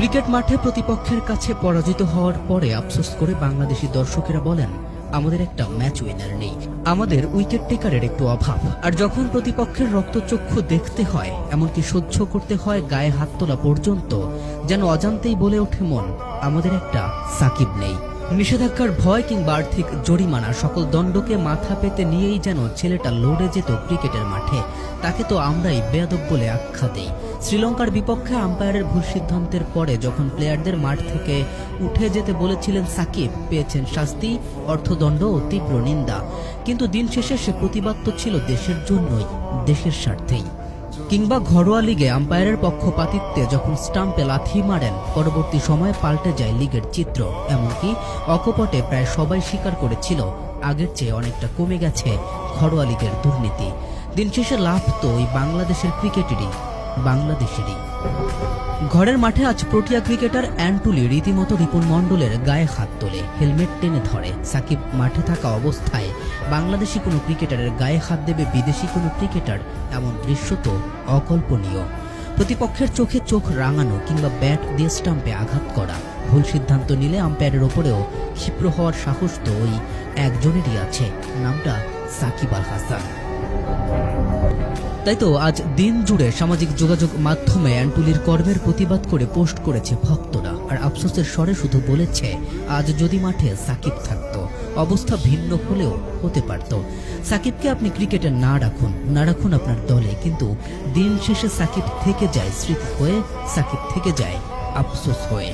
Cricket মাঠে প্রতিপক্ষের কাছে পরাজিত হওয়ার পরে আফসোস করে বাংলাদেশি দর্শকেরা বলেন, আমাদের একটা ম্যাচ উইনার নেই, আমাদের উইকেট টেকারের একটু অভাব। আর যখন প্রতিপক্ষের রক্তচক্ষু দেখতে হয়, এমনকি সহ্য করতে হয় গায়ে হাত তোলা পর্যন্ত, যেন অজান্তেই বলে ওঠে মন, আমাদের একটা সাকিব নেই। নিষেধাজ্ঞার ভয় কিংবা আর্থিক জরিমানা সকল দণ্ডকে মাথা পেতে নিয়েই যেন ছেলেটা লড়ে যেত ক্রিকেটের মাঠে। তাকে তো আমরাই বেয়াদব বলে আখ্যা দেই। শ্রীলঙ্কার বিপক্ষে আম্পায়ারের ভুল সিদ্ধান্তের পরে যখন প্লেয়ারদের মাঠ থেকে উঠে যেতে বলেছিলেন সাকিব, পেয়েছেন শাস্তি, অর্থদণ্ড ও তীব্র নিন্দা। কিন্তু দিন শেষে সে প্রতিবাদ তো ছিল দেশের জন্যই, দেশের স্বার্থেই। কিংবা ঘরোয়া লিগে আম্পায়ারের পক্ষপাতিত্বে যখন স্টাম্পে লাথি মারেন, পরবর্তী সময়ে পাল্টে যায় লিগের চিত্র। এমনকি অকপটে প্রায় সবাই স্বীকার করেছিল আগের চেয়ে অনেকটা কমে গেছে ঘরোয়া লিগের দুর্নীতি। দিন শেষে লাভ তো ওই বাংলাদেশের ক্রিকেটেরই, বাংলাদেশেরই। ঘরের মাঠে আজ প্রোটিয়া ক্রিকেটার অ্যান্টুলি রীতিমতো রিপুন মণ্ডলের গায়ে হাত তোলে, হেলমেট টেনে ধরে। সাকিব মাঠে থাকা অবস্থায় বাংলাদেশি কোনো ক্রিকেটারের গায়ে হাত দেবে বিদেশি কোনো ক্রিকেটার, এমন দৃশ্য তো অকল্পনীয়। প্রতিপক্ষের চোখে চোখ রাঙানো কিংবা ব্যাট দিয়ে স্টাম্পে আঘাত করা, ভুল সিদ্ধান্ত নিলে আম্পায়ারের ওপরেও ক্ষিপ্র হওয়ার সাহস তো ওই একজনেরই আছে, নামটা সাকিব আল হাসান। তাই তো আজ দিন জুড়ে সামাজিক যোগাযোগ মাধ্যমে অ্যান্টুলির কর্মের প্রতিবাদ করে পোস্ট করেছে ভক্তরা। আর আফসোসের স্বরে শুধু বলেছে, আজ যদি মাঠে সাকিব থাকতো অবস্থা ভিন্ন হলেও হতে পারত। সাকিবকে আপনি ক্রিকেটে না রাখুন আপনার দলে, কিন্তু দিন শেষে সাকিব থেকে যায় স্মৃতি হয়ে, সাকিব থেকে যায় আফসোস হয়ে।